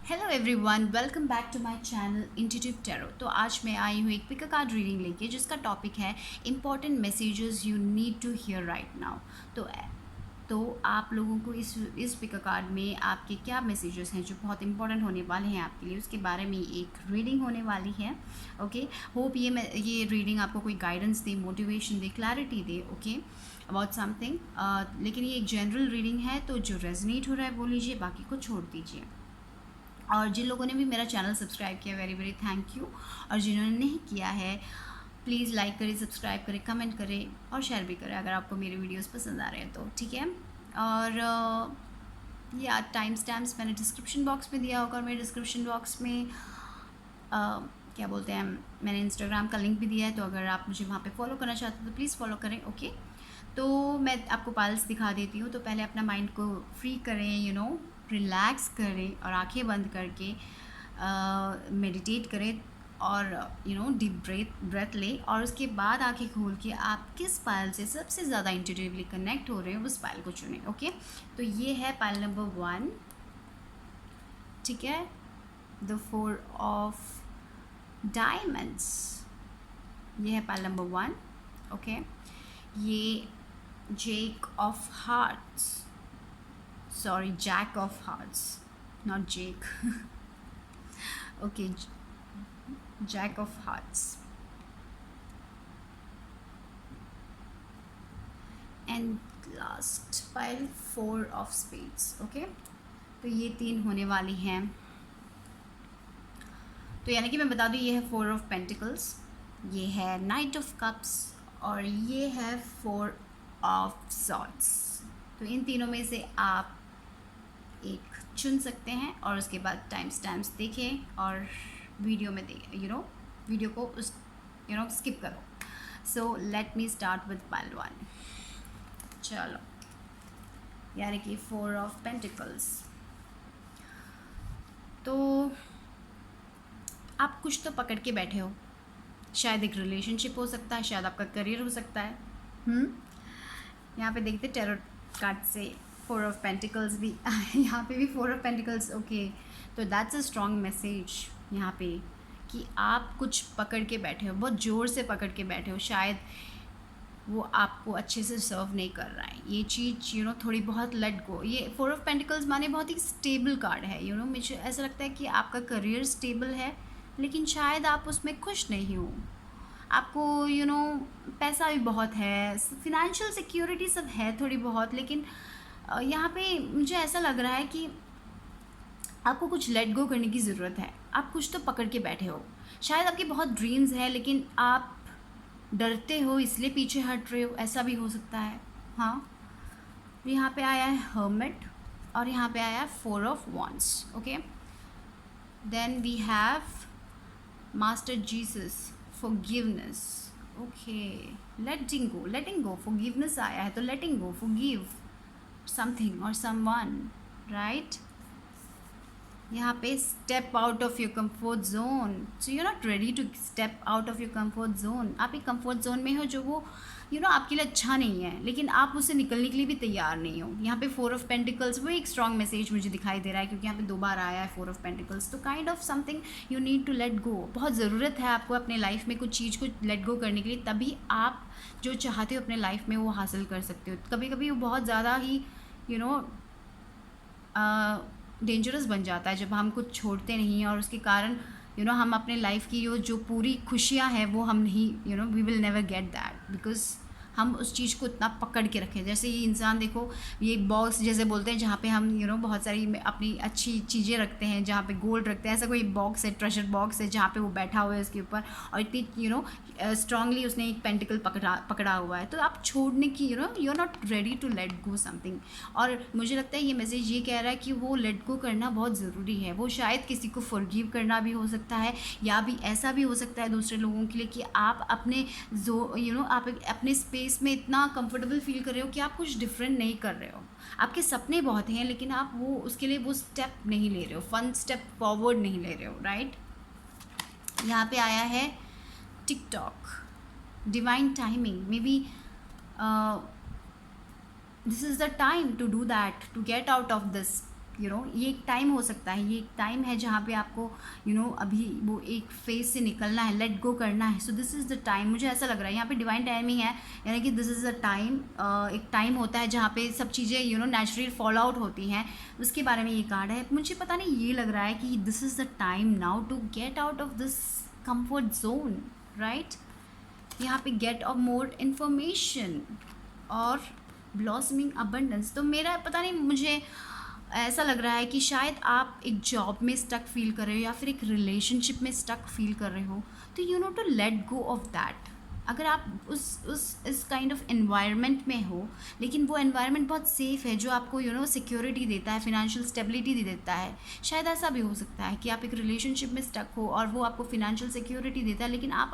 Hello everyone, welcome back to my channel intuitive tarot. तो आज मैं आई हूँ एक पिक कार्ड रीडिंग लेके, जिसका टॉपिक है important messages you need to hear right now. तो आप लोगों को इस पिक कार्ड में आपके क्या मैसेजेस हैं जो बहुत इंपॉर्टेंट होने वाले हैं आपके लिए, उसके बारे में एक रीडिंग होने वाली है। ओके, होप ये रीडिंग आपको कोई guidance they, motivation they, clarity they, okay, about something. लेकिन ये एक जनरल रीडिंग है, तो जो रेजोनेट हो रहा है वो लीजिए, बाकी को छोड़ दीजिए। और जिन लोगों ने भी मेरा चैनल सब्सक्राइब किया, वेरी वेरी थैंक यू। और जिन्होंने नहीं किया है, प्लीज़ लाइक करें, सब्सक्राइब करें, कमेंट करें और शेयर भी करें अगर आपको मेरे वीडियोस पसंद आ रहे हैं तो, ठीक है। और या टाइम स्टैम्प्स मैंने डिस्क्रिप्शन बॉक्स में दिया होगा, और मेरे डिस्क्रिप्शन बॉक्स में क्या बोलते हैं, मैंने इंस्टाग्राम का लिंक भी दिया है, तो अगर आप मुझे वहाँ पे फॉलो करना चाहते हो तो प्लीज़ फॉलो करें, ओके। तो मैं आपको पाइल्स दिखा देती हूँ। तो पहले अपना माइंड को फ्री करें, रिलैक्स करें और आंखें बंद करके मेडिटेट करें और डीप ब्रेथ लें, और उसके बाद आंखें खोल के आप किस पायल से सबसे ज़्यादा इंट्यूटिवली कनेक्ट हो रहे हो उस पायल को चुनें, ओके। तो ये है पायल नंबर 1, ठीक है, द 4 ऑफ डायमंड्स। ये है पायल नंबर 1, ओके। ये jack of hearts, sorry, jack of hearts, not jake, okay, jack of hearts. And last pile 4 of spades, okay. तो ये 3 होने वाली हैं। तो यानी कि मैं बता दूँ, ये है 4 ऑफ पेंटिकल्स, ये है नाइट ऑफ कप्स, और ये है 4 ऑफ सॉर्ड्स। तो इन तीनों में से आप एक चुन सकते हैं, और उसके बाद टाइम स्टैम्प्स देखें और वीडियो में वीडियो को उस स्किप करो। So let me start with pile 1। चलो, यानी कि 4 ऑफ पेंटिकल्स। तो आप कुछ तो पकड़ के बैठे हो, शायद एक रिलेशनशिप हो सकता है, शायद आपका करियर हो सकता है। यहाँ पे देखते टैरो कार्ड से 4 ऑफ पेंटिकल्स भी यहाँ पे भी 4 ऑफ पेंटिकल्स, ओके। तो दैट्स अ स्ट्रॉन्ग मैसेज यहाँ पे कि आप कुछ पकड़ के बैठे हो, बहुत ज़ोर से पकड़ के बैठे हो, शायद वो आपको अच्छे से सर्व नहीं कर रहा है ये चीज़, थोड़ी बहुत लेट गो। ये 4 ऑफ पेंटिकल्स माने बहुत ही स्टेबल कार्ड है, मुझे ऐसा लगता है कि आपका करियर स्टेबल है, लेकिन शायद आप उसमें खुश नहीं हो। आपको पैसा भी बहुत है, फिनेंशियल सिक्योरिटी सब है थोड़ी बहुत, लेकिन यहाँ पे मुझे ऐसा लग रहा है कि आपको कुछ लेट गो करने की ज़रूरत है। आप कुछ तो पकड़ के बैठे हो, शायद आपके बहुत ड्रीम्स हैं, लेकिन आप डरते हो इसलिए पीछे हट रहे हो, ऐसा भी हो सकता है। हाँ, यहाँ पे आया है हर्मिट, और यहाँ पे आया है 4 of wands, okay. Then we have master Jesus, forgiveness, okay, letting go, forgiveness आया है, तो लेटिंग गो, फॉरगिव समथिंग और समवन, राइट। यहाँ पे step out of your comfort zone, so you not ready to step out of your comfort zone. आप एक comfort zone में हो जो वो आपके लिए अच्छा नहीं है, लेकिन आप उससे निकलने के लिए भी तैयार नहीं हो। यहाँ पे 4 ऑफ पेंटिकल्स, वो एक स्ट्रॉन्ग मैसेज मुझे दिखाई दे रहा है, क्योंकि यहाँ पे 2 बार आया है 4 ऑफ पेंटिकल्स। तो kind of something you need to let go. बहुत ज़रूरत है आपको अपने लाइफ में कुछ चीज़ को लेट गो करने के लिए, तभी आप जो चाहते हो अपने लाइफ में वो हासिल कर सकते हो। कभी कभी वो बहुत ज़्यादा ही डेंजरस बन जाता है जब हम कुछ छोड़ते नहीं हैं, और उसके कारण हम अपने लाइफ की जो पूरी खुशियाँ हैं वो हम नहीं, we will never get that, because हम उस चीज़ को इतना पकड़ के रखें। जैसे ये इंसान देखो, ये बॉक्स जैसे बोलते हैं जहाँ पे हम बहुत सारी अपनी अच्छी चीज़ें रखते हैं, जहाँ पे गोल्ड रखते हैं, ऐसा कोई बॉक्स है, ट्रेजर बॉक्स है, जहाँ पे वो बैठा हुआ है उसके ऊपर, और इतनी स्ट्रांगली उसने एक पेंटिकल पकड़ा हुआ है। तो आप छोड़ने की you are not ready to let go something. और मुझे लगता है ये मैसेज ये कह रहा है कि वो लेट गो करना बहुत ज़रूरी है। वो शायद किसी को फॉरगिव करना भी हो सकता है, या भी ऐसा भी हो सकता है दूसरे लोगों के लिए कि आप अपने आप अपने स्पेस में इतना कंफर्टेबल फील कर रहे हो कि आप कुछ डिफरेंट नहीं कर रहे हो। आपके सपने बहुत हैं, लेकिन आप वो उसके लिए वो स्टेप नहीं ले रहे हो, फन स्टेप फॉरवर्ड नहीं ले रहे हो, राइट। यहाँ पे आया है TikTok, divine timing, may be this is the time to do that, to get out of this ये एक टाइम हो सकता है, ये एक टाइम है जहाँ पे आपको अभी वो एक फेज से निकलना है, लेट गो करना है. So this is the time, मुझे ऐसा लग रहा है यहाँ पे डिवाइन टाइमिंग है, यानी कि दिस इज़ द टाइम. एक टाइम होता है जहाँ पे सब चीज़ें नेचुरली फॉल आउट होती हैं, उसके बारे में ये कार्ड है. मुझे पता नहीं, ये लग रहा है कि this is the time now to get out of this comfort zone, right. यहाँ पे गेट ऑफ मोर इन्फॉर्मेशन और ब्लॉसमिंग अबंडेंस. तो मेरा पता नहीं, मुझे ऐसा लग रहा है कि शायद आप एक जॉब में स्टक फील कर रहे हो या फिर एक रिलेशनशिप में स्टक फील कर रहे हो, तो you know to let go of that. अगर आप इस काइंड ऑफ एनवायरनमेंट में हो, लेकिन वो एनवायरनमेंट बहुत सेफ़ है जो आपको सिक्योरिटी देता है, फिनेंशियल स्टेबिलिटी देता है. शायद ऐसा भी हो सकता है कि आप एक रिलेशनशिप में स्टक हो और वो आपको फिनेंशियल सिक्योरिटी देता है, लेकिन आप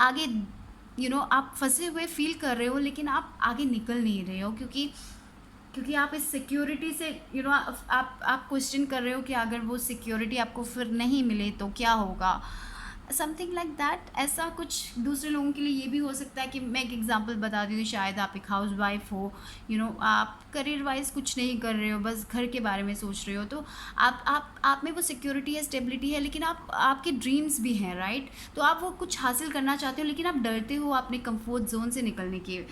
आगे आप फंसे हुए फील कर रहे हो, लेकिन आप आगे निकल नहीं रहे हो, क्योंकि आप इस सिक्योरिटी से आप क्वेश्चन कर रहे हो कि अगर वो सिक्योरिटी आपको फिर नहीं मिले तो क्या होगा, समथिंग लाइक दैट. ऐसा कुछ दूसरे लोगों के लिए ये भी हो सकता है कि मैं एक एग्जांपल बता दी हूँ. शायद आप एक हाउस वाइफ हो, आप करियर वाइज कुछ नहीं कर रहे हो, बस घर के बारे में सोच रहे हो, तो आप में वो सिक्योरिटी है, स्टेबिलिटी है, लेकिन आपके ड्रीम्स भी हैं, राइट. तो आप वो कुछ हासिल करना चाहते हो, लेकिन आप डरते हो अपने कंफर्ट जोन से निकलने के.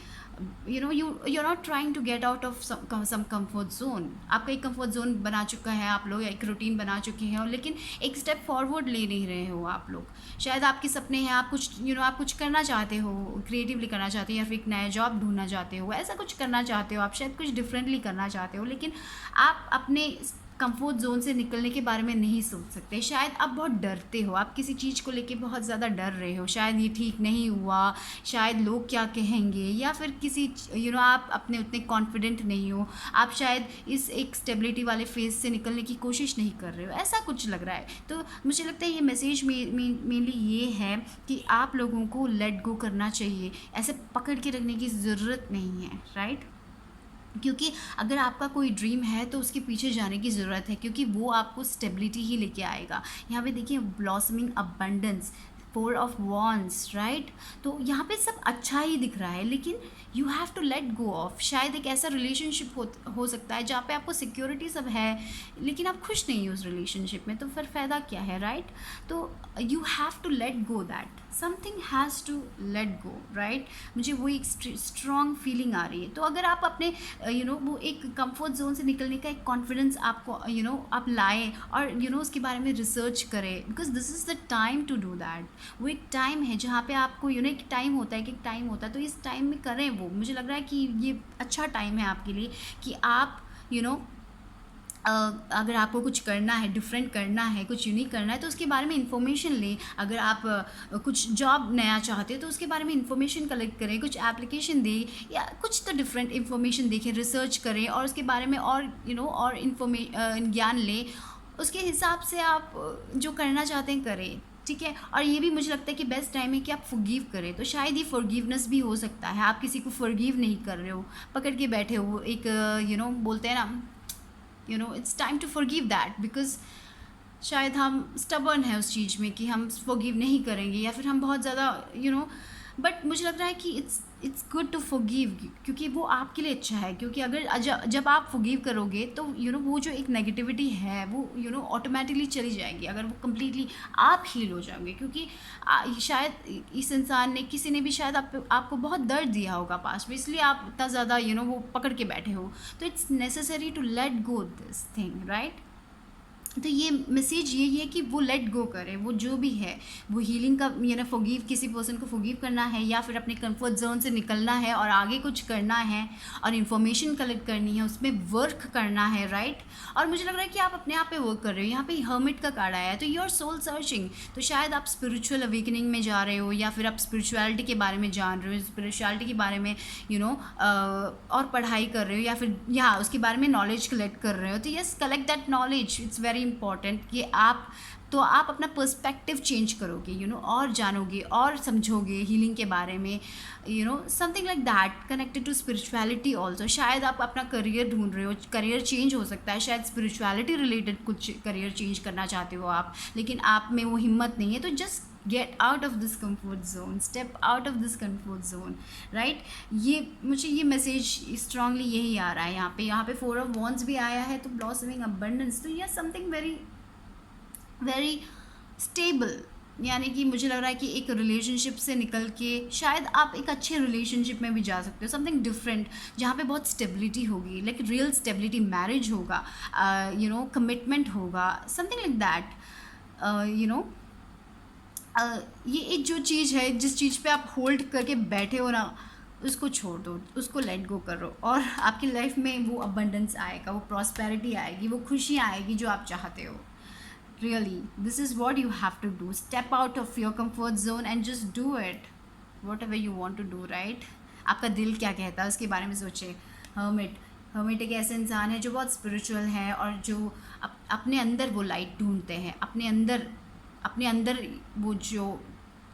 you're not trying to get out of some comfort zone. आपका एक कंफर्ट जोन बना चुका है, आप लोग एक रूटीन बना चुके हैं, लेकिन एक स्टेप फॉरवर्ड ले नहीं रहे हो आप लोग. शायद आपके सपने हैं, आप कुछ आप कुछ करना चाहते हो, क्रिएटिवली करना चाहते हो, या फिर एक नया जॉब ढूंढना चाहते हो, ऐसा कुछ करना चाहते हो, आप शायद कुछ डिफरेंटली करना चाहते हो, लेकिन आप अपने कंफर्ट जोन से निकलने के बारे में नहीं सोच सकते. शायद आप बहुत डरते हो, आप किसी चीज़ को लेके बहुत ज़्यादा डर रहे हो, शायद ये ठीक नहीं हुआ, शायद लोग क्या कहेंगे, या फिर किसी आप अपने उतने कॉन्फिडेंट नहीं हो, आप शायद इस एक स्टेबिलिटी वाले फेज से निकलने की कोशिश नहीं कर रहे हो, ऐसा कुछ लग रहा है. तो मुझे लगता है ये मैसेज मेनली ये है कि आप लोगों को लेट गो करना चाहिए, ऐसे पकड़ के रखने की ज़रूरत नहीं है, राइट. क्योंकि अगर आपका कोई ड्रीम है तो उसके पीछे जाने की ज़रूरत है, क्योंकि वो आपको स्टेबिलिटी ही लेके आएगा. यहाँ पे देखिए blossoming abundance, 4 of wands, right. तो यहाँ पे सब अच्छा ही दिख रहा है, लेकिन you have to let go of. शायद एक ऐसा रिलेशनशिप हो सकता है जहाँ पे आपको सिक्योरिटी सब है, लेकिन आप खुश नहीं हो उस रिलेशनशिप में, तो फिर फ़ायदा क्या है, राइट. तो you have to let go that, something has to let go, right. मुझे वो एक स्ट्रॉन्ग फीलिंग आ रही है. तो अगर आप अपने वो एक कंफर्ट जोन से निकलने का एक कॉन्फिडेंस आपको आप लाएँ और उसके बारे में रिसर्च करें, because this is the time to do that. वो एक टाइम है जहाँ पे आपको एक टाइम होता है, कि एक टाइम होता है, तो इस टाइम में करें वो. मुझे लग रहा है कि ये अच्छा टाइम है आपके लिए, कि आप अगर आपको कुछ करना है, डिफरेंट करना है, कुछ यूनिक करना है, तो उसके बारे में इन्फॉर्मेशन लें. अगर आप कुछ जॉब नया चाहते हो तो उसके बारे में इन्फॉर्मेशन कलेक्ट करें, कुछ एप्लीकेशन दें, या कुछ तो डिफरेंट इन्फॉर्मेशन देखें, रिसर्च करें और उसके बारे में और और ज्ञान लें. उसके हिसाब से आप जो करना चाहते हैं करें, ठीक है. और ये भी मुझे लगता है कि बेस्ट टाइम है कि आप फॉरगिव करें. तो शायद ये फॉरगिवनेस भी हो सकता है, आप किसी को फॉरगिव नहीं कर रहे हो, पकड़ के बैठे हो, एक बोलते हैं ना, it's time to forgive that, because शायद हम स्टबर्न है उस चीज़ में कि हम फॉरगिव नहीं करेंगे, या फिर हम बहुत ज़्यादा बट मुझे लग रहा है कि इट्स गुड टू फॉरगिव, क्योंकि वो आपके लिए अच्छा है. क्योंकि अगर जब आप फॉरगिव करोगे तो वो जो एक नेगेटिविटी है वो ऑटोमेटिकली चली जाएगी, अगर वो कम्प्लीटली आप हील हो जाओगे. क्योंकि शायद इस इंसान ने, किसी ने भी शायद आपको बहुत दर्द दिया होगा पास्ट में, इसलिए आप इतना ज़्यादा वो पकड़ के बैठे हो. तो it's necessary to let go this thing, right. तो ये मैसेज यही है कि वो लेट गो करें, वो जो भी है, वो हीलिंग का फॉरगिव, किसी पर्सन को फॉरगिव करना है, या फिर अपने कंफर्ट जोन से निकलना है और आगे कुछ करना है, और इन्फॉर्मेशन कलेक्ट करनी है, उसमें वर्क करना है, राइट. और मुझे लग रहा है कि आप अपने आप पे वर्क कर रहे हो. यहाँ पे हर्मिट का कार्ड आया है, तो योर सोल सर्चिंग. तो शायद आप स्पिरिचुअल अवेकनिंग में जा रहे हो, या फिर आप स्पिरिचुअलिटी के बारे में जान रहे हो, स्पिरिचुअलिटी के बारे में और पढ़ाई कर रहे हो, या फिर उसके बारे में नॉलेज कलेक्ट कर रहे हो. तो yes, collect that knowledge, it's very important कि आप अपना पर्सपेक्टिव चेंज करोगे, और जानोगे और समझोगे हीलिंग के बारे में, something like that, connected to spirituality also. शायद आप अपना करियर ढूंढ रहे हो, करियर चेंज हो सकता है, शायद स्पिरिचुअलिटी रिलेटेड कुछ करियर चेंज करना चाहते हो आप, लेकिन आप में वो हिम्मत नहीं है. तो just get out of this comfort zone, step out of this comfort zone, right. ये मुझे ये मैसेज स्ट्रांगली यही आ रहा है यहाँ पे 4 ऑफ वॉन्ड्स भी आया है, तो ब्लॉसमिंग अबंडेंस, तो यह समथिंग वेरी वेरी स्टेबल, यानी कि मुझे लग रहा है कि एक रिलेशनशिप से निकल के शायद आप एक अच्छे रिलेशनशिप में भी जा सकते हो, समथिंग डिफरेंट जहाँ पे बहुत स्टेबिलिटी होगी, लाइक रियल स्टेबिलिटी, मैरिज होगा, कमिटमेंट होगा, समथिंग लाइक दैट, ये एक जो चीज़ है, जिस चीज़ पे आप होल्ड करके बैठे हो ना, उसको छोड़ दो, उसको लेट गो करो, और आपकी लाइफ में वो अबंडेंस आएगा, वो प्रॉस्पेरिटी आएगी, वो खुशियाँ आएगी जो आप चाहते हो। Really, this is what you have to do. Step out of your comfort zone and just do it. Whatever you want to do, right? आपका दिल क्या कहता है उसके बारे में सोचें। हर्मिट एक ऐसे इंसान है जो बहुत स्पिरिचुअल है और जो अपने अंदर वो लाइट ढूंढते हैं, अपने अंदर वो जो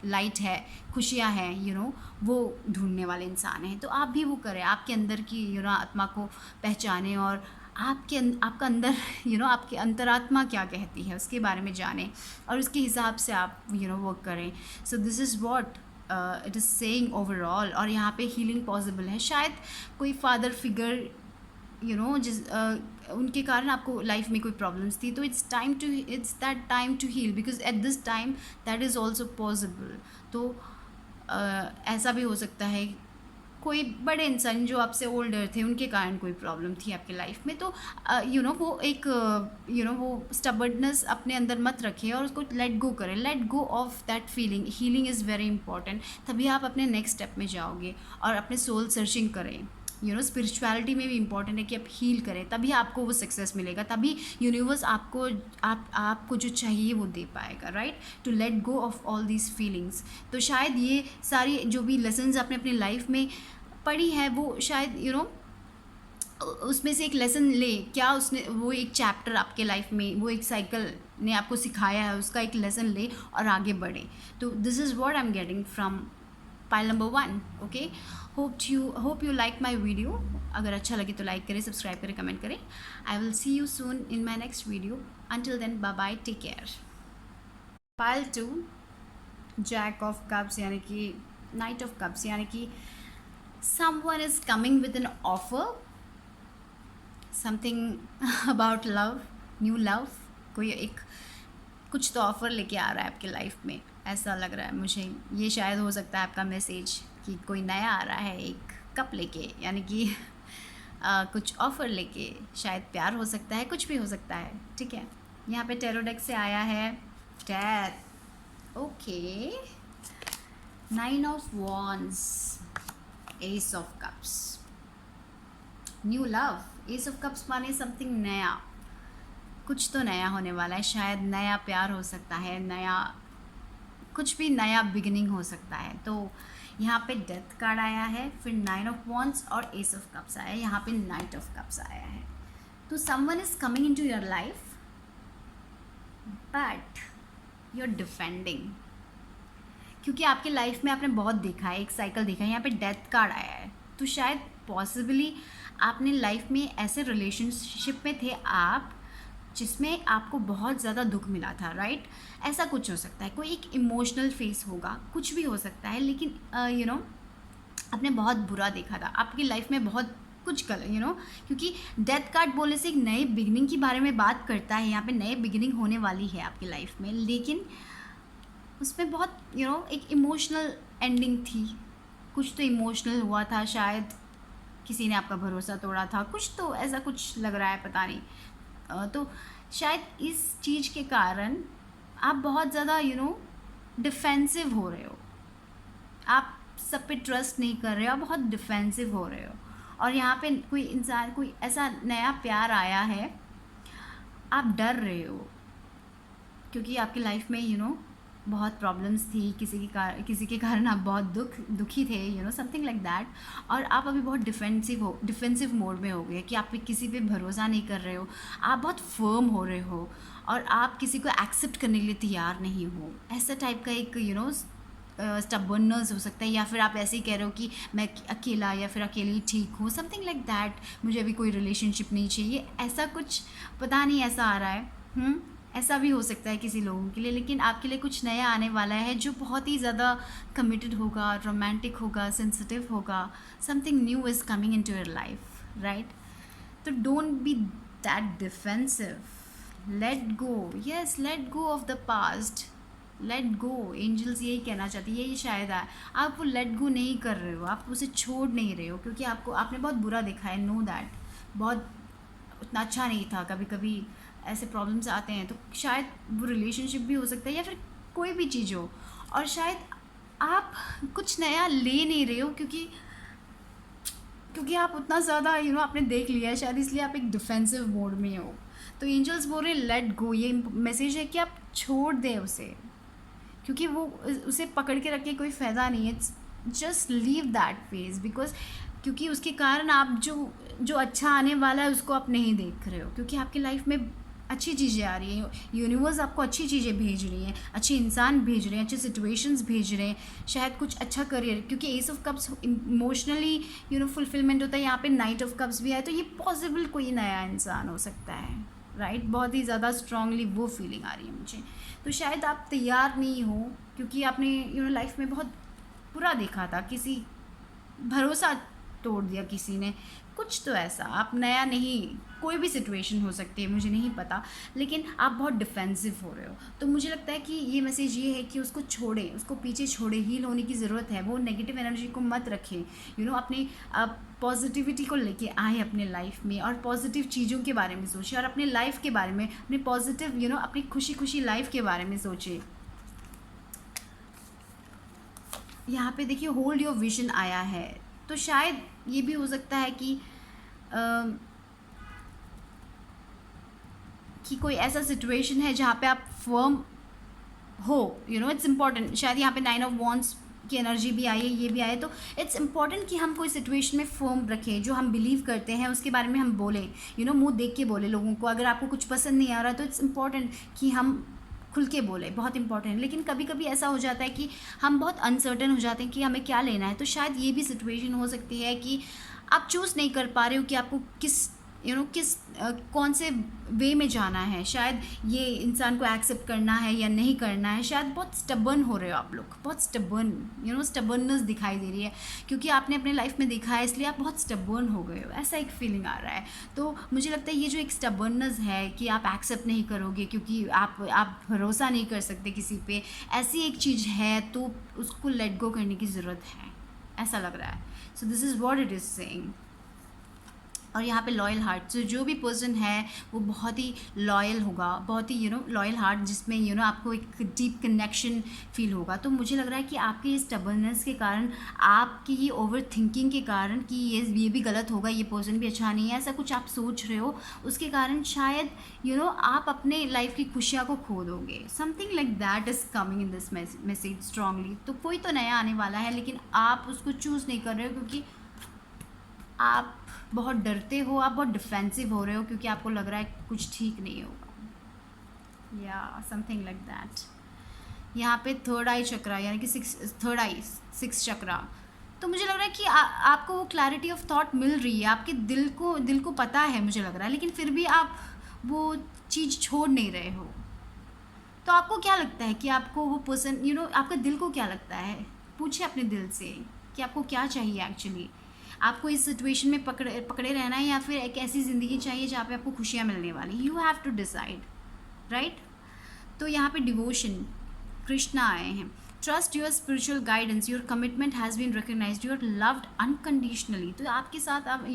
लाइट है, खुशियाँ हैं, वो ढूंढने वाले इंसान हैं। तो आप भी वो करें, आपके अंदर की आत्मा को पहचानें और आपका अंदर आपकी अंतरात्मा क्या कहती है उसके बारे में जानें और उसके हिसाब से आप वर्क करें। So this is what it is saying overall. और यहाँ पे हीलिंग पॉसिबल है, शायद कोई फादर फिगर जिस उनके कारण आपको लाइफ में कोई प्रॉब्लम्स थी, तो it's that time to heal, because at this time that is also possible. तो ऐसा भी हो सकता है कोई बड़े इंसान जो आपसे ओल्डर थे उनके कारण कोई प्रॉब्लम थी आपके लाइफ में, तो वो एक वो स्टबर्डनेस अपने अंदर मत रखें और उसको लेट गो करें, late go of that feeling. Healing is very important, तभी आप अपने नेक्स्ट स्टेप में जाओगे और अपने सोल सर्चिंग करें। स्पिरिचुअलिटी में भी इम्पॉर्टेंट है कि आप हील करें, तभी आपको वो सक्सेस मिलेगा, तभी यूनिवर्स आपको जो चाहिए वो दे पाएगा, right. To let go of all these feelings. तो शायद ये सारी जो भी लेसन्स आपने अपनी लाइफ में पढ़ी है, वो शायद उसमें से एक लेसन ले, क्या उसने वो एक चैप्टर आपके लाइफ में, वो एक साइकिल ने आपको सिखाया है, उसका एक लेसन ले और आगे बढ़े। तो this is what I am getting from pile number 1। Okay, hope you like my video. अगर अच्छा लगे तो लाइक करें, सब्सक्राइब करें, कमेंट करें। I will see you soon in my next video. Until then, bye bye, take care. Pile 2, jack of cups यानी कि night of cups, यानी कि someone is coming with an offer, something about love, new love, कुछ तो offer लेके आ रहा है आपके लाइफ में, ऐसा लग रहा है मुझे। ये शायद हो सकता है आपका मैसेज कि कोई नया आ रहा है एक कप लेके, यानी कि कुछ ऑफ़र लेके, शायद प्यार हो सकता है, कुछ भी हो सकता है, ठीक है। यहाँ पे टैरो डेक से आया है death, okay, 9 of wands, S of cups, new love. S of cups माने समथिंग नया, कुछ तो नया होने वाला है, शायद नया प्यार हो सकता है, नया कुछ भी, नया बिगिनिंग हो सकता है। तो यहाँ पे डेथ कार्ड आया है, फिर 9 ऑफ वॉन्ड्स और एस ऑफ कप्स आया है, यहाँ पे नाइट ऑफ कप्स आया है। तो someone is coming into your life but you are defending, क्योंकि आपके लाइफ में आपने बहुत देखा है, एक साइकिल देखा है। यहाँ पे डेथ कार्ड आया है, तो शायद पॉसिबली आपने लाइफ में ऐसे रिलेशनशिप में थे आप जिसमें आपको बहुत ज़्यादा दुख मिला था, राइट। ऐसा कुछ हो सकता है, कोई एक इमोशनल फेस होगा, कुछ भी हो सकता है, लेकिन आपने बहुत बुरा देखा था आपकी लाइफ में, बहुत कुछ क्योंकि डेथ कार्ड बोलने से एक नए बिगिनिंग के बारे में बात करता है। यहाँ पे नए बिगिनिंग होने वाली है आपकी लाइफ में, लेकिन उसमें बहुत एक इमोशनल एंडिंग थी, कुछ तो इमोशनल हुआ था, शायद किसी ने आपका भरोसा तोड़ा था, कुछ तो ऐसा कुछ लग रहा है, पता नहीं। तो शायद इस चीज़ के कारण आप बहुत ज़्यादा डिफेंसिव हो रहे हो, आप सब पे ट्रस्ट नहीं कर रहे हो, आप बहुत डिफेंसिव हो रहे हो। और यहाँ पे कोई इंसान, कोई ऐसा नया प्यार आया है, आप डर रहे हो क्योंकि आपकी लाइफ में बहुत प्रॉब्लम्स थी, किसी के कारण आप बहुत दुखी थे, समथिंग लाइक दैट। और आप अभी बहुत डिफेंसिव मोड में हो गए कि आप किसी पे भरोसा नहीं कर रहे हो, आप बहुत फर्म हो रहे हो और आप किसी को एक्सेप्ट करने के लिए तैयार नहीं हो। ऐसा टाइप का एक स्टबर्ननेस हो सकता है, या फिर आप ऐसे ही कह रहे हो कि मैं अकेला या फिर अकेली ठीक हूँ, समथिंग लाइक दैट, मुझे अभी कोई रिलेशनशिप नहीं चाहिए, ऐसा कुछ, पता नहीं, ऐसा आ रहा है। ऐसा भी हो सकता है किसी लोगों के लिए, लेकिन आपके लिए कुछ नया आने वाला है जो बहुत ही ज़्यादा कमिटेड होगा, रोमांटिक होगा, सेंसिटिव होगा. Something new is coming into your life, right? तो don't be that defensive. Let go. Yes, let go of the past. Let go. Angels यही कहना चाहती है, यही शायद है. आप वो लेट गो नहीं कर रहे हो, आप उसे छोड़ नहीं रहे हो, क्योंकि आपने बहुत बुरा देखा है. Know that. बहुत उतना अच्छा नहीं था. कभी कभी ऐसे प्रॉब्लम्स आते हैं, तो शायद वो रिलेशनशिप भी हो सकता है या फिर कोई भी चीज़ हो, और शायद आप कुछ नया ले नहीं रहे हो, क्योंकि आप उतना ज़्यादा आपने देख लिया है शायद, इसलिए आप एक डिफेंसिव मोड में हो. तो एंजल्स बोल रहे हैं लेट गो. ये मैसेज है कि आप छोड़ दें उसे, क्योंकि वो उसे पकड़ के रख के कोई फ़ायदा नहीं है. Just leave that phase, because क्योंकि उसके कारण आप जो अच्छा आने वाला है उसको आप नहीं देख रहे हो, क्योंकि आपकी लाइफ में अच्छी चीज़ें आ रही हैं. यूनिवर्स आपको अच्छी चीज़ें भेज रही हैं, अच्छे इंसान भेज रहे हैं, अच्छे सिचुएशंस भेज रहे हैं, शायद कुछ अच्छा करियर, क्योंकि S of cups emotionally fulfilment होता है. यहाँ पे नाइट ऑफ कप्स भी आए, तो ये पॉसिबल कोई नया इंसान हो सकता है, राइट? बहुत ही ज़्यादा स्ट्रांगली वो फीलिंग आ रही है मुझे. तो शायद आप तैयार नहीं हो, क्योंकि आपने लाइफ में बहुत बुरा देखा था, किसी भरोसा तोड़ दिया किसी ने, कुछ तो ऐसा. आप नया नहीं, कोई भी सिचुएशन हो सकती है, मुझे नहीं पता, लेकिन आप बहुत डिफेंसिव हो रहे हो. तो मुझे लगता है कि ये मैसेज ये है कि उसको छोड़ें, उसको पीछे छोड़ें. हील होने की ज़रूरत है. वो नेगेटिव एनर्जी को मत रखें. अपने पॉजिटिविटी को लेके आए अपने लाइफ में, और पॉजिटिव चीज़ों के बारे में सोचें, और अपने लाइफ के बारे में, अपने पॉजिटिव अपनी खुशी खुशी लाइफ के बारे में सोचें. यहाँ पे देखिए होल्ड योर विजन आया है, तो शायद ये भी हो सकता है कि कोई ऐसा सिचुएशन है जहाँ पे आप फर्म हो. It's important. शायद यहाँ पे 9 ऑफ वॉन्ड्स की एनर्जी भी आई है, ये भी आए. तो इट्स इम्पॉर्टेंट कि हम कोई सिचुएशन में फर्म रखें, जो हम बिलीव करते हैं उसके बारे में हम बोलें. मुंह देख के बोले लोगों को. अगर आपको कुछ पसंद नहीं आ रहा, तो इट्स इम्पॉर्टेंट कि हम खुल के बोले. बहुत इंपॉर्टेंट. लेकिन कभी कभी ऐसा हो जाता है कि हम बहुत अनसर्टन हो जाते हैं कि हमें क्या लेना है. तो शायद ये भी सिचुएशन हो सकती है कि आप चूज़ नहीं कर पा रहे हो कि आपको किस कौन से वे में जाना है. शायद ये इंसान को एक्सेप्ट करना है या नहीं करना है. शायद बहुत स्टबर्न हो रहे हो आप लोग, बहुत स्टबर्न, स्टबर्ननेस दिखाई दे रही है, क्योंकि आपने अपने लाइफ में देखा है, इसलिए आप बहुत स्टबर्न हो गए हो. ऐसा एक फीलिंग आ रहा है. तो मुझे लगता है ये जो एक स्टबर्ननेस है कि आप एक्सेप्ट नहीं करोगे, क्योंकि आप भरोसा नहीं कर सकते किसी पे, ऐसी एक चीज़ है, तो उसको लेट गो करने की ज़रूरत है, ऐसा लग रहा है. So this is what it is saying. और यहाँ पे लॉयल हार्ट, तो जो भी पर्सन है वो बहुत ही लॉयल होगा, बहुत ही लॉयल हार्ट, जिसमें आपको एक डीप कनेक्शन फील होगा. तो मुझे लग रहा है कि आपकी इस स्टबर्ननेस के कारण, आपकी ये ओवर थिंकिंग के कारण कि ये भी गलत होगा, ये पर्सन भी अच्छा नहीं है, ऐसा कुछ आप सोच रहे हो, उसके कारण शायद आप अपने लाइफ की खुशियाँ को खो दोगे. Something like that is coming in this message strongly. तो कोई तो नया आने वाला है, लेकिन आप उसको चूज़ नहीं कर रहे हो, क्योंकि आप बहुत डरते हो, आप बहुत डिफेंसिव हो रहे हो, क्योंकि आपको लग रहा है कुछ ठीक नहीं होगा, या समथिंग लाइक दैट. यहाँ पे थर्ड आई चक्रा, यानी कि सिक्स चक्रा. तो मुझे लग रहा है कि आपको वो क्लैरिटी ऑफ थॉट मिल रही है, आपके दिल को पता है, मुझे लग रहा है, लेकिन फिर भी आप वो चीज़ छोड़ नहीं रहे हो. तो आपको क्या लगता है कि आपको वो पर्सन, आपका दिल को क्या लगता है? पूछिए अपने दिल से कि आपको क्या चाहिए एक्चुअली. आपको इस सिचुएशन में पकड़े रहना है, या फिर एक ऐसी ज़िंदगी चाहिए जहाँ पे आपको खुशियाँ मिलने वाली. You have to decide, right? तो यहाँ पे डिवोशन, कृष्णा आए हैं. Trust your spiritual guidance, your commitment has been recognised, you are loved unconditionally. तो आपके साथ आप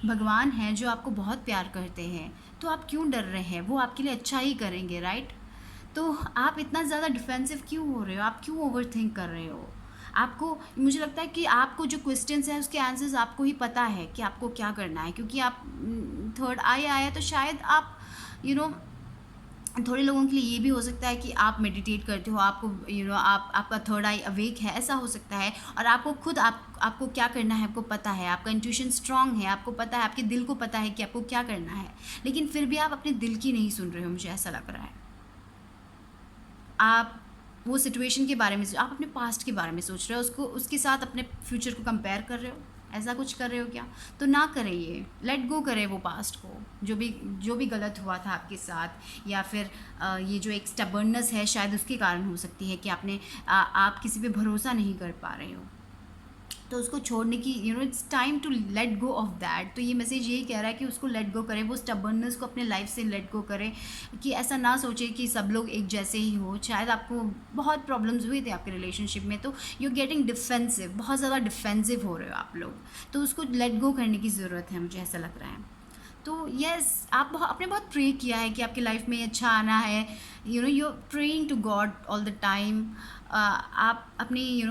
भगवान हैं जो आपको बहुत प्यार करते हैं. तो आप क्यों डर रहे हैं? वो आपके लिए अच्छा ही करेंगे, राइट? तो आप इतना ज़्यादा डिफेंसिव क्यों हो रहे हो? आप क्यों ओवर थिंक कर रहे हो? आपको, मुझे लगता है कि आपको जो क्वेश्चंस हैं उसके आंसर्स आपको ही पता है कि आपको क्या करना है, क्योंकि आप थर्ड आई आया. तो शायद आप थोड़े लोगों के लिए ये भी हो सकता है कि आप मेडिटेट करते हो, आपको आपका थर्ड आई अवेक है, ऐसा हो सकता है. और आपको खुद आपको क्या करना है आपको पता है, आपका इंट्यूशन स्ट्रांग है, आपको पता है, आपके दिल को पता है कि आपको क्या करना है, लेकिन फिर भी आप अपने दिल की नहीं सुन रहे हो. मुझे ऐसा लग रहा है आप वो सिचुएशन के बारे में, आप अपने पास्ट के बारे में सोच रहे हो, उसके साथ अपने फ्यूचर को कंपेयर कर रहे हो. ऐसा कुछ कर रहे हो क्या? तो ना करें, ये लेट गो करें वो पास्ट को, जो भी गलत हुआ था आपके साथ, या फिर ये जो एक स्टबर्ननेस है शायद उसके कारण हो सकती है कि आप किसी पे भरोसा नहीं कर पा रहे हो, तो उसको छोड़ने की it's time to let go of that. तो ये मैसेज यही कह रहा है कि उसको लेट गो करें, वो स्टबर्ननेस को अपने लाइफ से लेट गो करें, कि ऐसा ना सोचे कि सब लोग एक जैसे ही हो। शायद आपको बहुत प्रॉब्लम्स हुए थे आपके रिलेशनशिप में, तो यू गेटिंग डिफेंसिव, बहुत ज़्यादा डिफेंसिव हो रहे हो आप लोग, तो उसको लेट गो करने की ज़रूरत है, मुझे ऐसा लग रहा है। तो यस, आपने बहुत प्रे किया है कि आपकी लाइफ में अच्छा आना है, you praying to God all the time. आप अपनी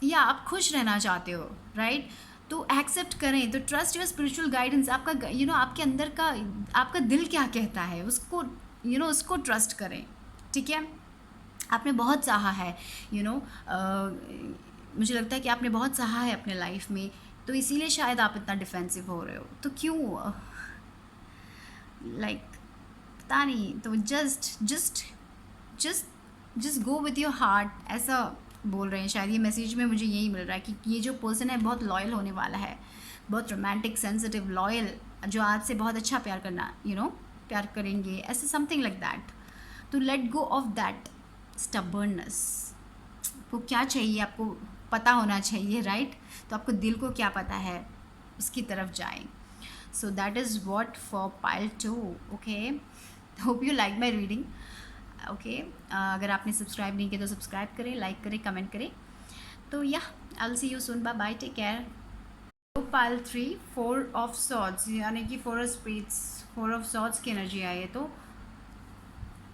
या आप खुश रहना चाहते हो, राइट? तो एक्सेप्ट करें, तो ट्रस्ट योर स्पिरिचुअल गाइडेंस। आपका आपके अंदर का आपका दिल क्या कहता है उसको उसको ट्रस्ट करें, ठीक है? आपने बहुत सहा है, मुझे लगता है कि आपने बहुत सहा है अपने लाइफ में, तो इसीलिए शायद आप इतना डिफेंसिव हो रहे हो। तो क्यों लाइक पता नहीं, तो just go with your heart, ऐसा बोल रहे हैं शायद। ये मैसेज में मुझे यही मिल रहा है कि ये जो पर्सन है बहुत लॉयल होने वाला है, बहुत रोमांटिक, सेंसिटिव, लॉयल, जो आपसे बहुत अच्छा प्यार करना प्यार करेंगे, ऐसे समथिंग लाइक दैट। तो late go of that stubbornness. आपको क्या चाहिए आपको पता होना चाहिए, राइट? तो आपको दिल को क्या पता है उसकी तरफ जाएं। सो that is what for pile 2। Okay, hope you like my reading. Okay, अगर आपने सब्सक्राइब नहीं किया तो सब्सक्राइब करें, लाइक करें, कमेंट करें। तो या I will see you soon, bye bye, take care. Pile 3 4 of swords, यानी कि 4 ऑफ स्पेड्स, 4 ऑफ सॉर्ड्स की एनर्जी आई है। तो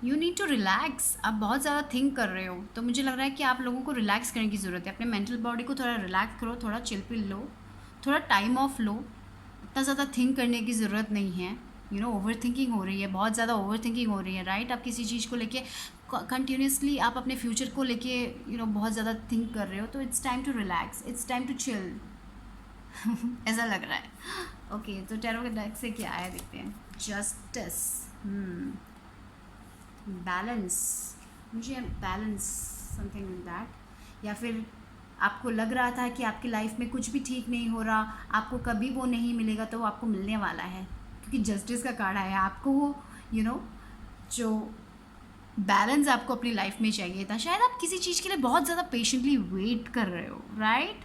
यू नीड टू रिलैक्स। आप बहुत ज़्यादा थिंक कर रहे हो, तो मुझे लग रहा है कि आप लोगों को रिलैक्स करने की ज़रूरत है। अपने मेंटल बॉडी को थोड़ा रिलैक्स करो, थोड़ा चिल पिल लो, थोड़ा टाइम ऑफ लो। इतना ज़्यादा थिंक करने की ज़रूरत नहीं है। ओवर थिंकिंग हो रही है, बहुत ज़्यादा ओवर थिंकिंग हो रही है, राइट? आप किसी चीज़ को लेके कंटिन्यूसली आप अपने फ्यूचर को लेके बहुत ज़्यादा थिंक कर रहे हो। तो it's time to relax, it's time to chill ऐसा लग रहा है। ओके, तो टैरो के डेक से क्या आया देखते हैं। जस्टिस, बैलेंस, मुझे बैलेंस समथिंग लाइक दैट। या फिर आपको लग रहा था कि आपकी लाइफ में कुछ भी ठीक नहीं हो रहा, आपको कभी वो नहीं मिलेगा, तो वो आपको मिलने वाला है, क्योंकि जस्टिस का कार्ड आया। आपको वो जो बैलेंस आपको अपनी लाइफ में चाहिए था। शायद आप किसी चीज़ के लिए बहुत ज़्यादा पेशेंटली वेट कर रहे हो, राइट?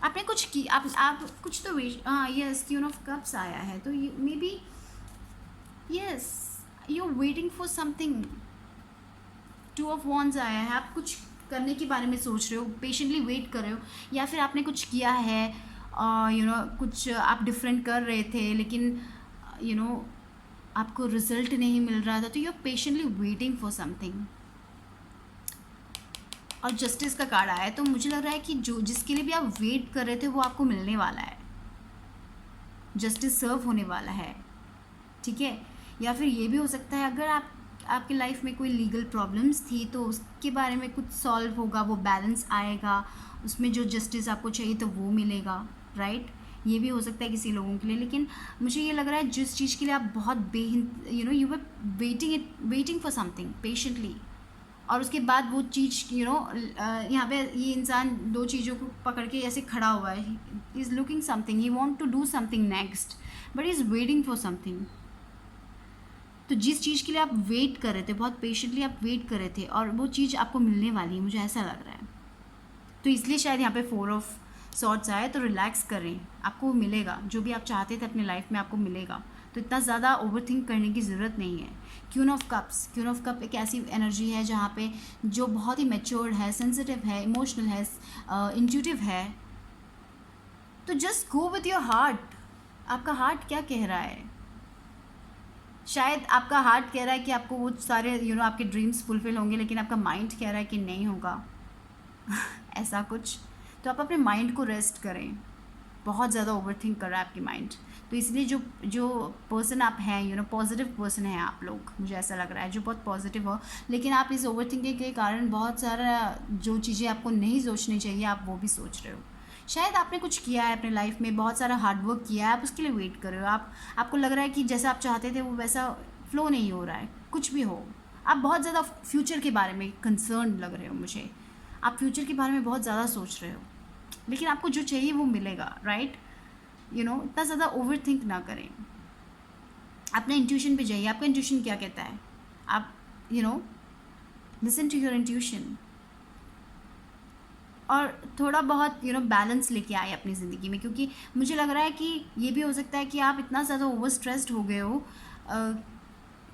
आपने कुछ की, आप कुछ तो वेट, हाँ यस, क्वीन ऑफ कप्स आया है, तो maybe yes you are waiting for something. 2 of wands आया है, आप कुछ करने के बारे में सोच रहे हो, पेशेंटली वेट कर रहे हो, या फिर आपने कुछ किया है, कुछ आप डिफरेंट कर रहे थे, लेकिन आपको रिजल्ट नहीं मिल रहा था, तो you are patiently waiting for something. और जस्टिस का कार्ड आया है, तो मुझे लग रहा है कि जिसके लिए भी आप वेट कर रहे थे वो आपको मिलने वाला है, जस्टिस सर्व होने वाला है, ठीक है? या फिर ये भी हो सकता है, अगर आपकी लाइफ में कोई लीगल प्रॉब्लम्स थी तो उसके बारे में कुछ सॉल्व होगा, वो बैलेंस आएगा, उसमें जो जस्टिस आपको चाहिए तो वो मिलेगा, राइट? ये भी हो सकता है किसी लोगों के लिए। लेकिन मुझे ये लग रहा है जिस चीज़ के लिए आप बहुत you were waiting for something patiently, और उसके बाद वो चीज़ यहाँ पे ये इंसान 2 चीज़ों को पकड़ के ऐसे खड़ा हुआ है, is looking something, he want to do something next, but is waiting for something. तो जिस चीज़ के लिए आप वेट कर रहे थे, बहुत पेशेंटली आप वेट कर रहे थे, और वो चीज़ आपको मिलने वाली है, मुझे ऐसा लग रहा है। तो इसलिए शायद यहाँ पे 4 ऑफ सॉर्ड्स आए। तो रिलैक्स करें, आपको मिलेगा, जो भी आप चाहते थे अपने लाइफ में आपको मिलेगा। तो इतना ज़्यादा ओवर थिंक करने की ज़रूरत नहीं है। क्वीन ऑफ कप एक ऐसी एनर्जी है जहाँ पे जो बहुत ही मैच्योर्ड है, सेंसिटिव है, इमोशनल है, इंट्यूटिव है। तो just go with your heart. आपका हार्ट क्या कह रहा है? शायद आपका हार्ट कह रहा है कि आपको वो सारे आपके ड्रीम्स फुलफिल होंगे, लेकिन आपका माइंड कह रहा है कि नहीं होगा ऐसा कुछ। तो आप अपने माइंड को रेस्ट करें, बहुत ज़्यादा ओवर थिंक कर रहा है आपकी माइंड। तो इसलिए जो पर्सन आप हैं, पॉजिटिव पर्सन हैं आप लोग, मुझे ऐसा लग रहा है, जो बहुत पॉजिटिव हो, लेकिन आप इस ओवर थिंकिंग के कारण बहुत सारा जो चीज़ें आपको नहीं सोचनी चाहिए आप वो भी सोच रहे हो। शायद आपने कुछ किया है अपने लाइफ में, बहुत सारा हार्डवर्क किया है, आप उसके लिए वेट कर रहे हो। आपको लग रहा है कि जैसा आप चाहते थे वो वैसा फ्लो नहीं हो रहा है, कुछ भी हो। आप बहुत ज़्यादा फ्यूचर के बारे में कंसर्न लग रहे हो मुझे, आप फ्यूचर के बारे में बहुत ज़्यादा सोच रहे हो, लेकिन आपको जो चाहिए वो मिलेगा, राइट? इतना ज़्यादा ओवर थिंक ना करें, अपने इंट्यूशन पे जाइए। आपका इंट्यूशन क्या कहता है, आप लिसन टू योर इंट्यूशन, और थोड़ा बहुत बैलेंस लेके आए अपनी ज़िंदगी में, क्योंकि मुझे लग रहा है कि ये भी हो सकता है कि आप इतना ज़्यादा ओवर स्ट्रेस्ड हो गए हो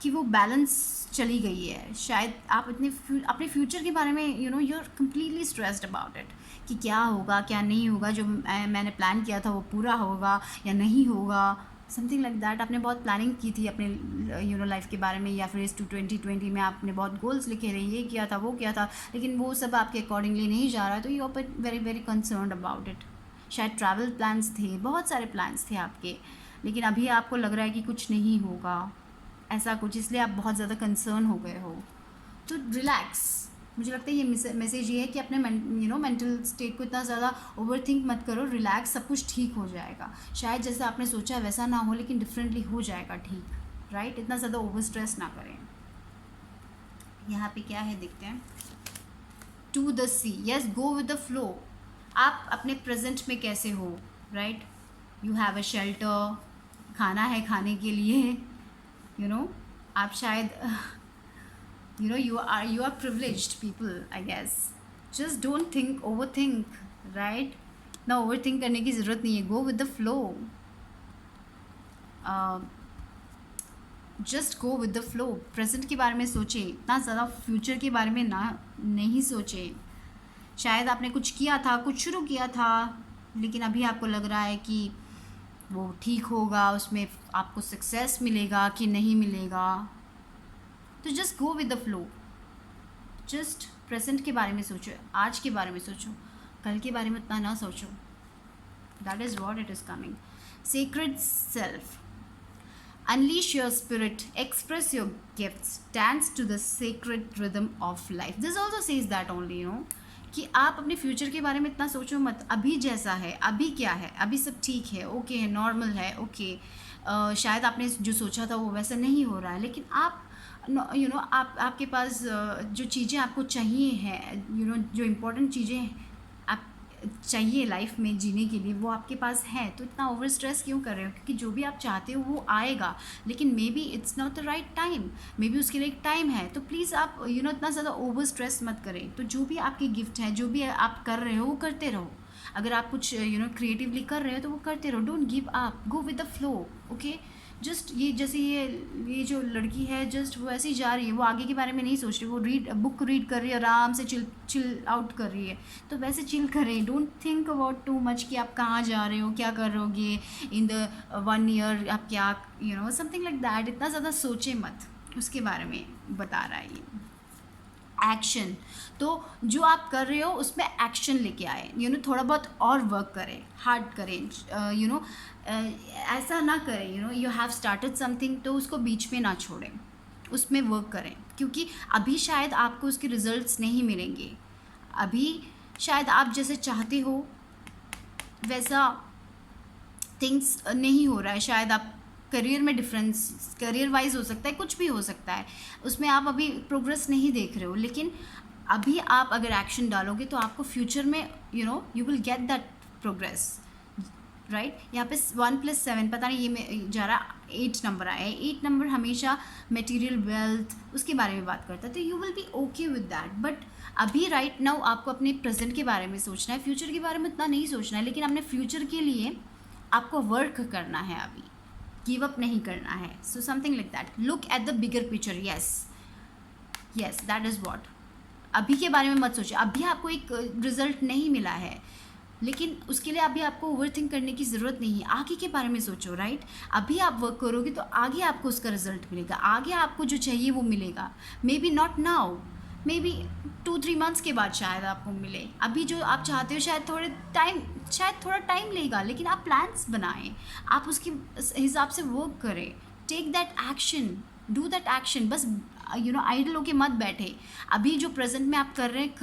कि वो बैलेंस चली गई है। शायद आप अपने फ्यूचर के बारे में you are completely stressed about it, कि क्या होगा क्या नहीं होगा, जो मैंने प्लान किया था वो पूरा होगा या नहीं होगा, समथिंग लाइक दैट। आपने बहुत प्लानिंग की थी अपने लाइफ के बारे में, या फिर इस 2020 में आपने बहुत गोल्स लिखे रहे, ये किया था वो किया था, लेकिन वो सब आपके अकॉर्डिंगली नहीं जा रहा है, तो you are very very concerned about it. शायद ट्रैवल प्लान्स थे, बहुत सारे प्लान्स थे आपके, लेकिन अभी आपको लग रहा है कि कुछ नहीं होगा ऐसा कुछ, इसलिए आप बहुत ज़्यादा कंसर्न हो गए हो। तो रिलैक्स, मुझे लगता है ये मैसेज ये है कि अपने मेंटल स्टेट को इतना ज़्यादा ओवरथिंक मत करो, रिलैक्स, सब कुछ ठीक हो जाएगा। शायद जैसा आपने सोचा वैसा ना हो, लेकिन डिफरेंटली हो जाएगा ठीक, राइट? इतना ज़्यादा ओवर स्ट्रेस ना करें। यहाँ पे क्या है देखते हैं, to the sea, yes, go with the flow. आप अपने प्रेजेंट में कैसे हो, right? You have a shelter, खाना है खाने के लिए, आप शायद you are privileged people, I guess. Just don't think, overthink, right? ना overthink करने की ज़रूरत नहीं है, go with the flow. Just go with the flow. Present के बारे में सोचें, इतना ज़्यादा फ्यूचर के बारे में नहीं सोचें। शायद आपने कुछ किया था, कुछ शुरू किया था, लेकिन अभी आपको लग रहा है कि वो ठीक होगा, उसमें आपको सक्सेस मिलेगा कि नहीं मिलेगा। तो just go with the flow, just present के बारे में सोचो, आज के बारे में सोचो, कल के बारे में उतना ना सोचो। That is what it is coming. Sacred self, unleash your spirit, express your gifts, dance to the sacred rhythm of life. This also says that only, कि आप अपने फ्यूचर के बारे में इतना सोचो मत। अभी जैसा है, अभी क्या है, अभी सब ठीक है, ओके है, नॉर्मल है, ओके। शायद आपने जो सोचा था वो वैसा नहीं हो रहा है, लेकिन आप आपके पास जो चीज़ें आपको चाहिए हैं, जो इम्पोर्टेंट चीज़ें आप चाहिए लाइफ में जीने के लिए, वो आपके पास है। तो इतना ओवर स्ट्रेस क्यों कर रहे हो? क्योंकि जो भी आप चाहते हो वो आएगा, लेकिन may be it's not the right time, may be उसके लिए एक टाइम है। तो प्लीज़ आप इतना ज़्यादा ओवर स्ट्रेस मत करें। तो जो भी आपके गिफ्ट हैं, जो भी आप कर रहे हो वो करते रहो। अगर आप कुछ क्रिएटिवली कर रहे हो तो वो करते रहो, don't give up, go with the flow, okay. Just ये जैसे ये जो लड़की है, जस्ट वो ऐसे ही जा रही है, वो आगे के बारे में नहीं सोच रही, वो बुक रीड कर रही है, आराम से चिल आउट कर रही है। तो वैसे चिल करें, don't think about too much कि आप कहाँ जा रहे हो, क्या करोगे इन द 1 ईयर, आप क्या समथिंग लाइक दैट। इतना ज़्यादा सोचे मत, उसके बारे में बता रहा है ये। एक्शन, तो जो आप कर रहे हो उसमें एक्शन लेके आए, थोड़ा बहुत और वर्क करें, हार्ड करें, ऐसा ना करें, यू हैव स्टार्टेड समथिंग तो उसको बीच में ना छोड़ें, उसमें वर्क करें। क्योंकि अभी शायद आपको उसके रिजल्ट्स नहीं मिलेंगे, अभी शायद आप जैसे चाहते हो वैसा थिंग्स नहीं हो रहा है। शायद आप करियर में डिफरेंस, करियर वाइज हो सकता है, कुछ भी हो सकता है, उसमें आप अभी प्रोग्रेस नहीं देख रहे हो। लेकिन अभी आप अगर एक्शन डालोगे तो आपको फ्यूचर में you will get that progress, right? यहाँ पे 1+7 पता नहीं ये जा रहा 8 नंबर आया है। 8 नंबर हमेशा मटेरियल वेल्थ उसके बारे में बात करता है, तो you will be okay with that. But अभी राइट नाउ आपको अपने प्रेजेंट के बारे में सोचना है, फ्यूचर के बारे में इतना नहीं सोचना है, लेकिन अपने फ्यूचर के लिए आपको वर्क करना है, अभी गिव अप नहीं करना है। So something like that, look at the bigger picture, yes that is what. अभी के बारे में मत सोचिए, अभी आपको एक रिजल्ट नहीं मिला है, लेकिन उसके लिए अभी आपको ओवरथिंक करने की ज़रूरत नहीं है, आगे के बारे में सोचो, राइट? अभी आप वर्क करोगे तो आगे आपको उसका रिजल्ट मिलेगा, आगे आपको जो चाहिए वो मिलेगा। May be not now, may be 2-3 months के बाद शायद आपको मिले। अभी जो आप चाहते हो शायद थोड़ा टाइम लेगा, लेकिन आप प्लान्स बनाएं, आप उसके हिसाब से वर्क करें, take that action, do that action. बस आइडल होके मत बैठे। अभी जो प्रेजेंट में आप कर रहे हैं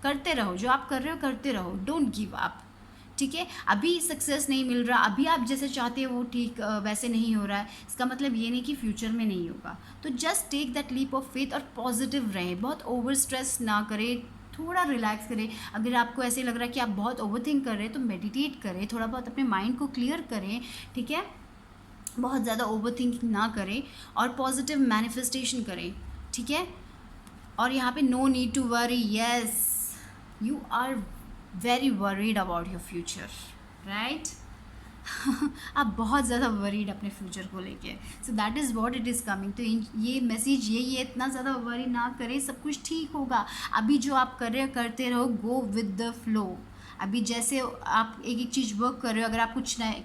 करते रहो, जो आप कर रहे हो करते रहो, डोंट गिव अप, ठीक है? अभी सक्सेस नहीं मिल रहा, अभी आप जैसे चाहते हो वो ठीक वैसे नहीं हो रहा है, इसका मतलब ये नहीं कि फ्यूचर में नहीं होगा। तो just take that leap of faith और पॉजिटिव रहे, बहुत ओवर स्ट्रेस ना करें, थोड़ा रिलैक्स करें। अगर आपको ऐसे लग रहा है कि आप बहुत ओवरथिंक कर रहे हैं तो मेडिटेट करें, थोड़ा बहुत अपने माइंड को क्लियर करें, ठीक है, बहुत ज़्यादा ओवरथिंकिंग ना करें और पॉजिटिव मैनिफेस्टेशन करें, ठीक है। और यहाँ पे no need to worry, yes you are very worried about your future, right. आप बहुत ज़्यादा वरीड अपने फ्यूचर को लेके, so that is what it is coming. तो ये मैसेज यही है, इतना ज़्यादा वरी ना करें, सब कुछ ठीक होगा। अभी जो आप कर रहे हो करते रहो, गो विद द फ्लो। अभी जैसे आप एक एक चीज़ वर्क कर रहे हो, अगर आप कुछ नए,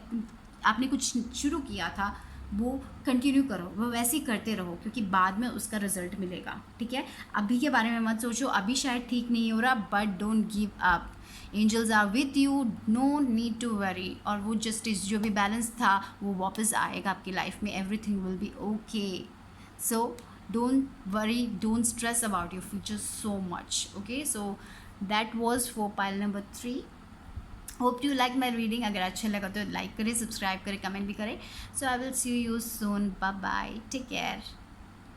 आपने कुछ शुरू किया था वो कंटिन्यू करो, वो वैसे ही करते रहो, क्योंकि बाद में उसका रिजल्ट मिलेगा, ठीक है। अभी के बारे में मत सोचो, अभी शायद ठीक नहीं हो रहा, but don't give up, angels are with you, no need to worry. और वो जस्टिस जो भी बैलेंस था वो वापस आएगा आपकी लाइफ में, everything will be okay. So don't worry, don't stress about your future so much, okay. So that was for pile number 3। Hope you like my reading. अगर अच्छा लगा तो लाइक करें, सब्सक्राइब करें, कमेंट भी करें। So I will see you soon, bye bye, take care.